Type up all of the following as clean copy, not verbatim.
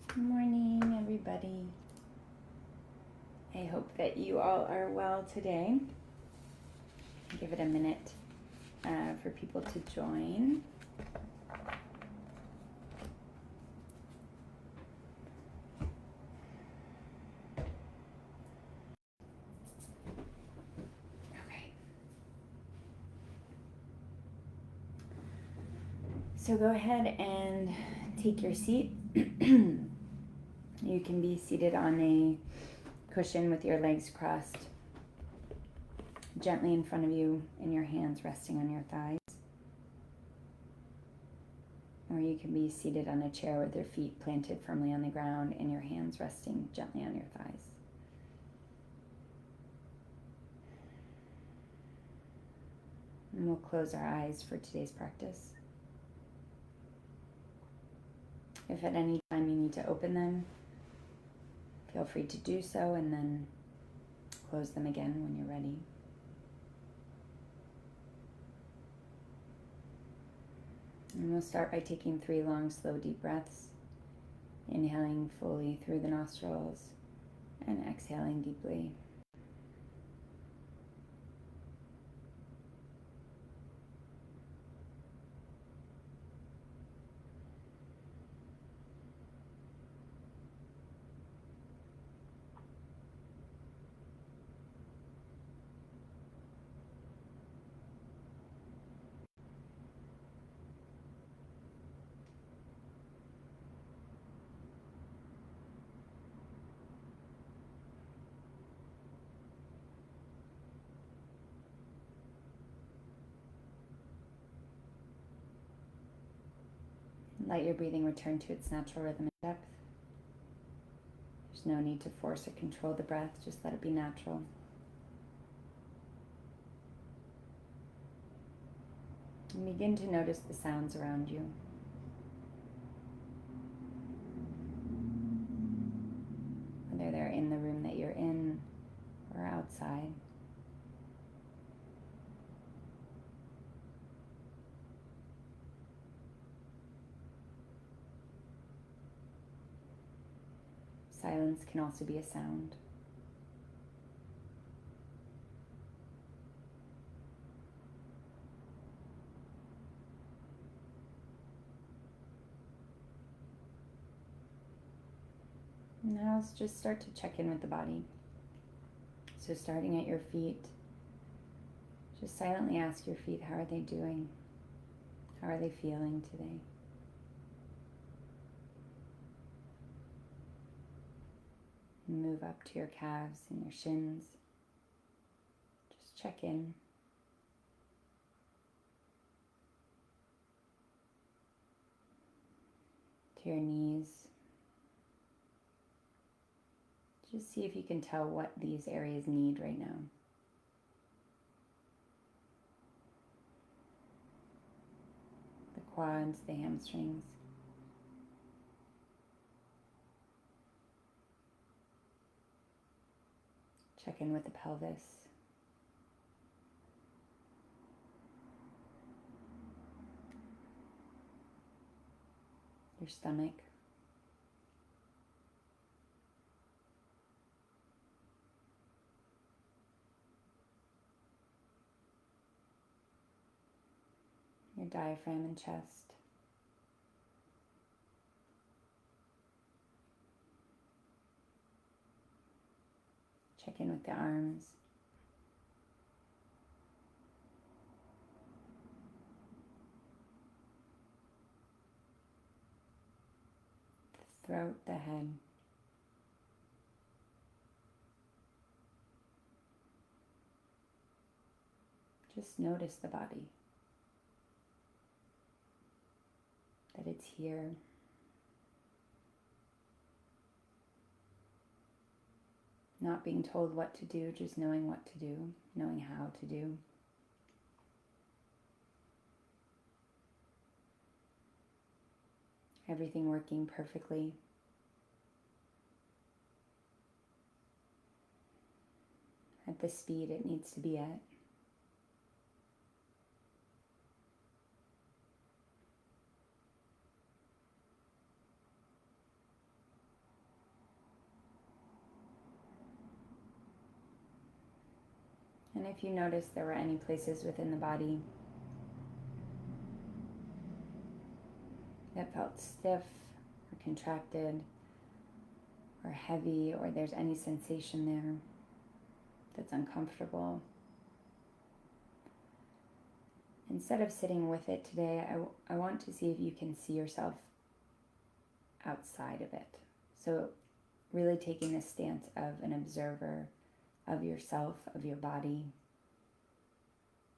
Good morning, everybody. I hope that you all are well today. Give it a minute for people to join. Okay. So go ahead and take your seat. You can be seated on a cushion with your legs crossed gently in front of you and your hands resting on your thighs. Or you can be seated on a chair with your feet planted firmly on the ground and your hands resting gently on your thighs. And we'll close our eyes for today's practice. If at any time you need to open them, feel free to do so and then close them again when you're ready. And we'll start by taking 3 long, slow, deep breaths, inhaling fully through the nostrils and exhaling deeply. Let your breathing return to its natural rhythm and depth. There's no need to force or control the breath, just let it be natural. And begin to notice the sounds around you. Whether they're in the room that you're in or outside. Silence can also be a sound. Now let's just start to check in with the body. So starting at your feet, just silently ask your feet, how are they doing? How are they feeling today? And move up to your calves and your shins. Just check in. To your knees. Just see if you can tell what these areas need right now. The quads, the hamstrings. Check in with the pelvis. Your stomach. Your diaphragm and chest. Check in with the arms. The throat, the head. Just notice the body. That it's here. Not being told what to do, just knowing what to do, knowing how to do. Everything working perfectly. At the speed it needs to be at. And if you notice there were any places within the body that felt stiff or contracted or heavy, or there's any sensation there that's uncomfortable, instead of sitting with it today, I want to see if you can see yourself outside of it. So really taking the stance of an observer of yourself, of your body,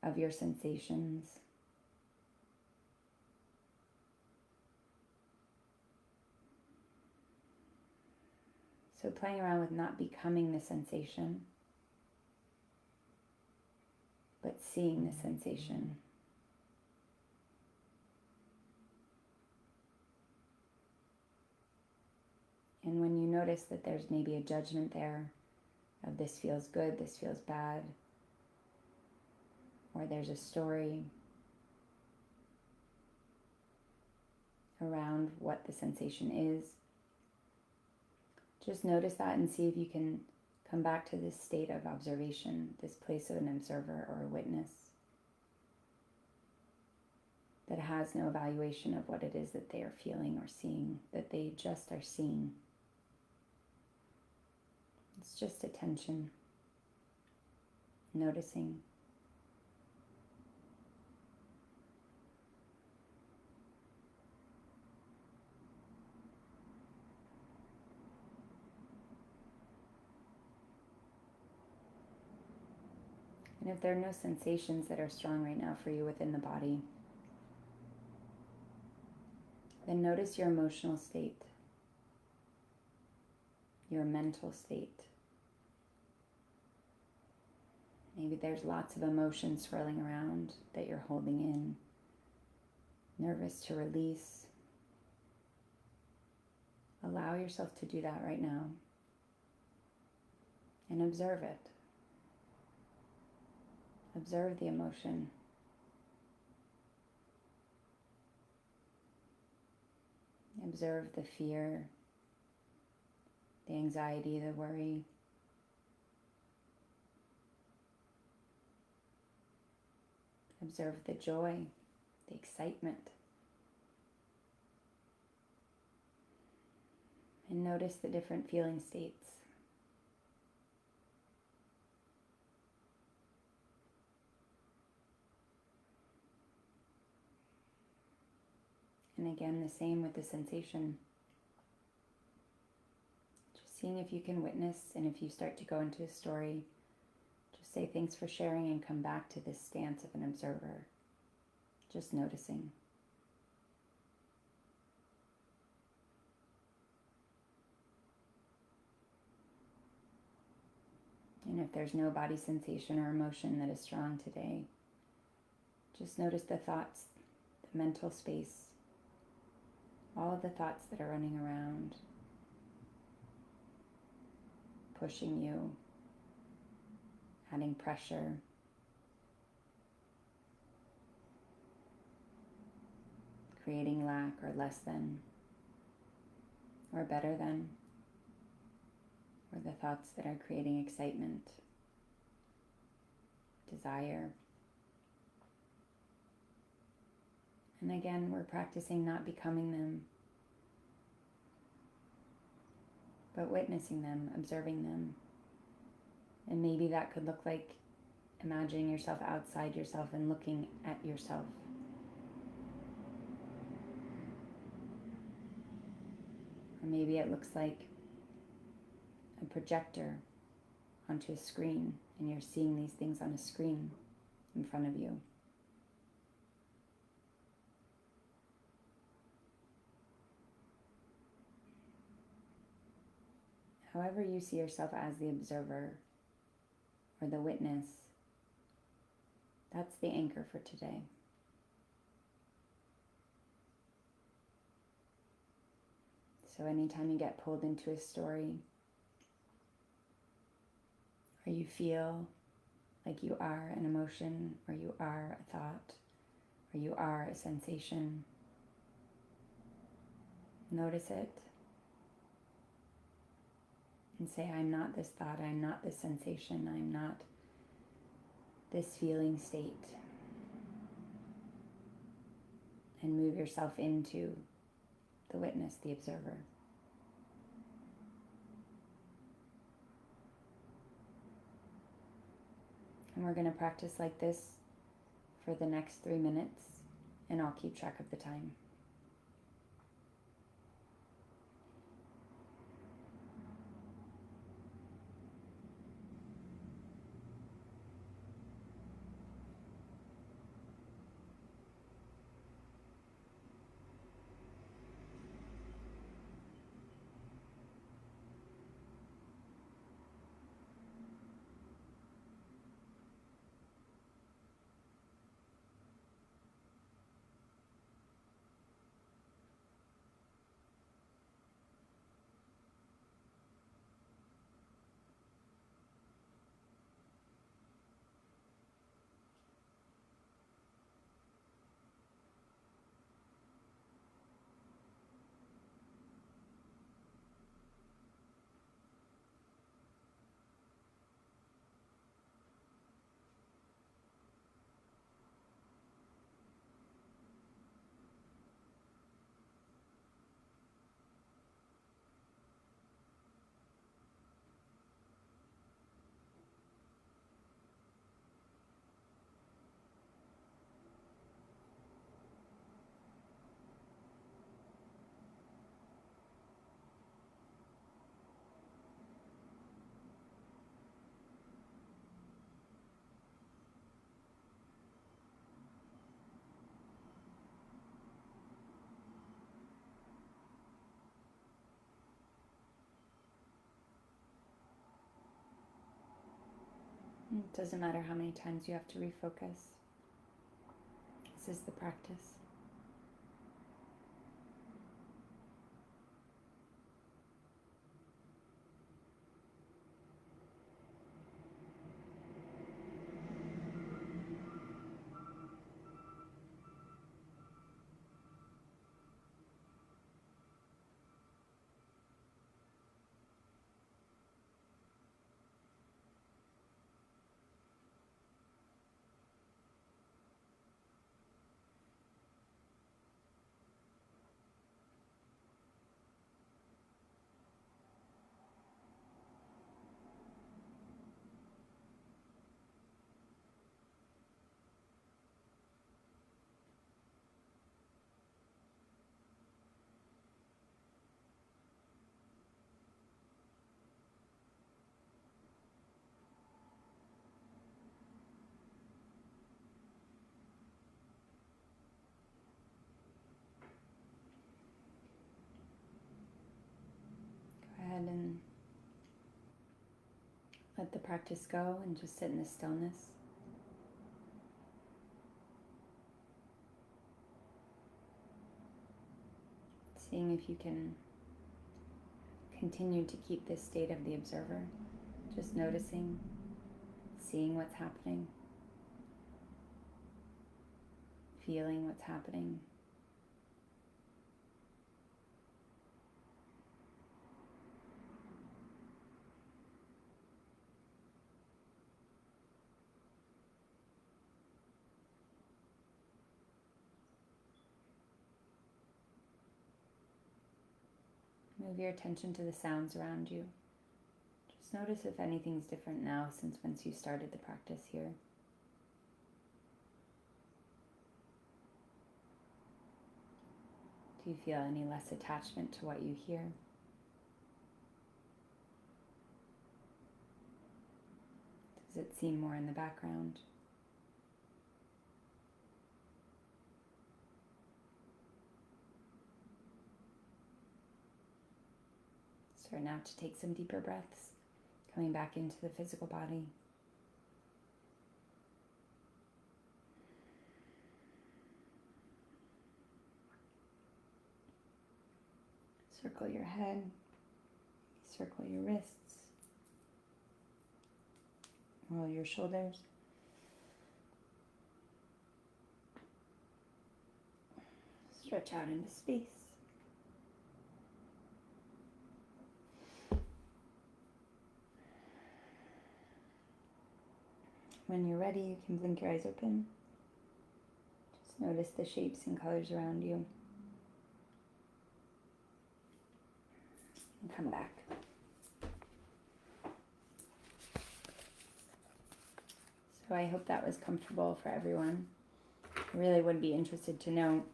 of your sensations. So playing around with not becoming the sensation, but seeing the sensation. And when you notice that there's maybe a judgment there of this feels good, this feels bad, or there's a story around what the sensation is, just notice that and see if you can come back to this state of observation, this place of an observer or a witness that has no evaluation of what it is that they are feeling or seeing, that they just are seeing. It's just attention, noticing. And if there are no sensations that are strong right now for you within the body, then notice your emotional state, your mental state. Maybe there's lots of emotion swirling around that you're holding in, nervous to release. Allow yourself to do that right now and observe it. Observe the emotion. Observe the fear, the anxiety, the worry. Observe the joy, the excitement. And notice the different feeling states. And again, the same with the sensation. Just seeing if you can witness, and if you start to go into a story, just say thanks for sharing and come back to this stance of an observer. Just noticing. And if there's no body sensation or emotion that is strong today, just notice the thoughts, the mental space, all of the thoughts that are running around, pushing you, adding pressure, creating lack or less than, or better than, or the thoughts that are creating excitement, desire. And again, we're practicing not becoming them, but witnessing them, observing them. And maybe that could look like imagining yourself outside yourself and looking at yourself. Or maybe it looks like a projector onto a screen, and you're seeing these things on a screen in front of you. However you see yourself as the observer or the witness, that's the anchor for today. So anytime you get pulled into a story, or you feel like you are an emotion, or you are a thought, or you are a sensation, notice it and say, I'm not this thought, I'm not this sensation, I'm not this feeling state and move yourself into the witness, the observer. And we're going to practice like this for the next 3 minutes, and I'll keep track of the time. It doesn't matter how many times you have to refocus. This is the practice. Go ahead and let the practice go and just sit in the stillness. Seeing if you can continue to keep this state of the observer, just noticing, seeing what's happening, feeling what's happening. Move your attention to the sounds around you. Just notice if anything's different now since once you started the practice here. Do you feel any less attachment to what you hear? Does it seem more in the background? Start now to take some deeper breaths, coming back into the physical body. Circle your head, circle your wrists, roll your shoulders. Stretch out into space. When you're ready, you can blink your eyes open. Just notice the shapes and colors around you. And come back. So I hope that was comfortable for everyone. I really would be interested to know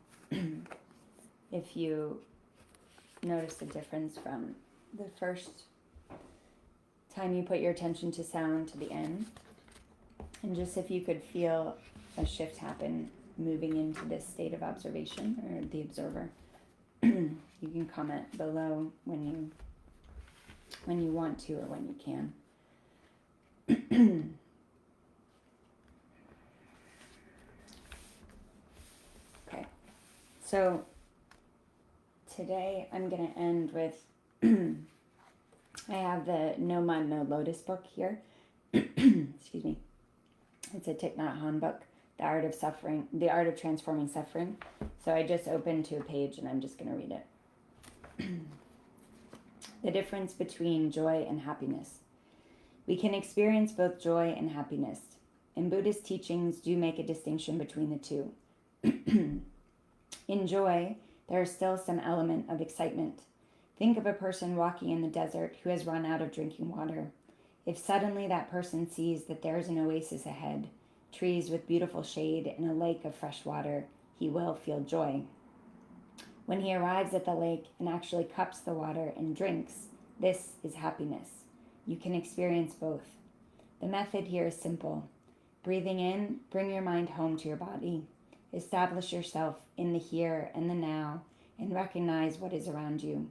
if you noticed a difference from the first time you put your attention to sound to the end. And just if you could feel a shift happen moving into this state of observation or the observer. You can comment below when you want to or when you can. Okay, so today I'm going to end with, I have the No Mud, No Lotus book here. Excuse me. It's a Thich Nhat Hanh book, The Art of Suffering, The Art of Transforming Suffering. So I just opened to a page and I'm just going to read it. The difference between joy and happiness. We can experience both joy and happiness. And Buddhist teachings do make a distinction between the two. In joy, there is still some element of excitement. Think of a person walking in the desert who has run out of drinking water. If suddenly that person sees that there is an oasis ahead, trees with beautiful shade and a lake of fresh water, he will feel joy. When he arrives at the lake and actually cups the water and drinks, this is happiness. You can experience both. The method here is simple. Breathing in, bring your mind home to your body. Establish yourself in the here and the now and recognize what is around you.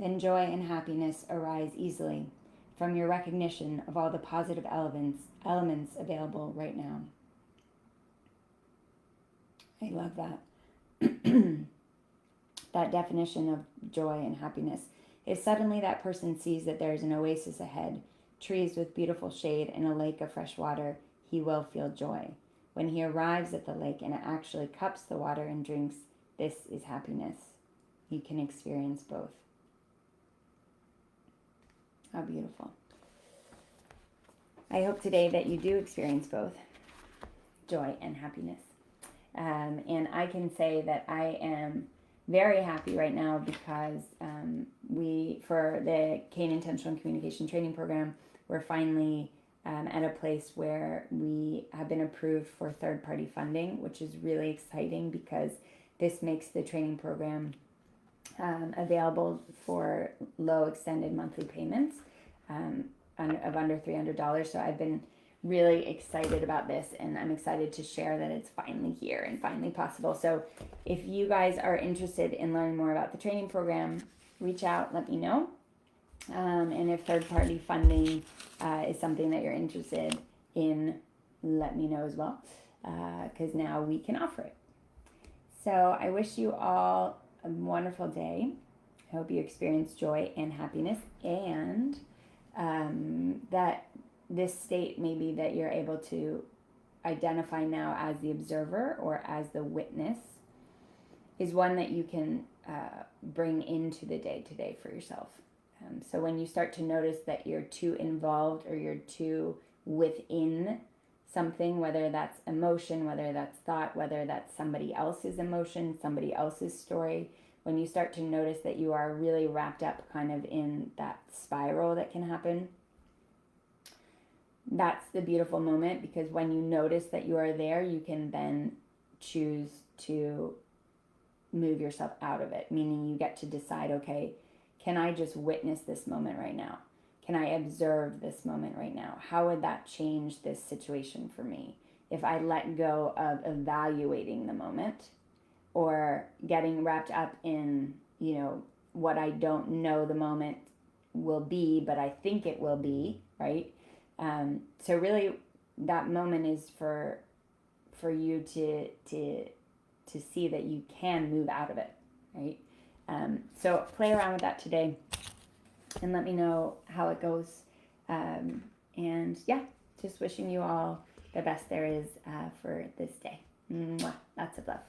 Then joy and happiness arise easily from your recognition of all the positive elements available right now. I love that. That definition of joy and happiness. If suddenly that person sees that there is an oasis ahead, trees with beautiful shade and a lake of fresh water, he will feel joy. When he arrives at the lake and actually cups the water and drinks, this is happiness. You can experience both. How beautiful. I hope today that you do experience both joy and happiness. And I can say that I am very happy right now because for the Cane Intentional Communication Training Program, we're finally at a place where we have been approved for third-party funding, which is really exciting because this makes the training program available for low extended monthly payments of under $300. So I've been really excited about this, and I'm excited to share that it's finally here and finally possible. So if you guys are interested in learning more about the training program, reach out, let me know. And if third-party funding is something that you're interested in, let me know as well, because now we can offer it. So I wish you all a wonderful day. I hope you experience joy and happiness, and that this state maybe that you're able to identify now as the observer or as the witness is one that you can bring into the day-to-day for yourself. So when you start to notice that you're too involved or you're too within something, whether that's emotion, whether that's thought, whether that's somebody else's emotion, somebody else's story, when you start to notice that you are really wrapped up kind of in that spiral that can happen, that's the beautiful moment, because when you notice that you are there, you can then choose to move yourself out of it, meaning you get to decide, okay, can I just witness this moment right now? Can I observe this moment right now? How would that change this situation for me if I let go of evaluating the moment or getting wrapped up in, what I don't know the moment will be, but I think it will be, right? So really that moment is for you to see that you can move out of it, right? So play around with that today and let me know how it goes. And yeah, just wishing you all the best there is for this day. Mwah. Lots of love.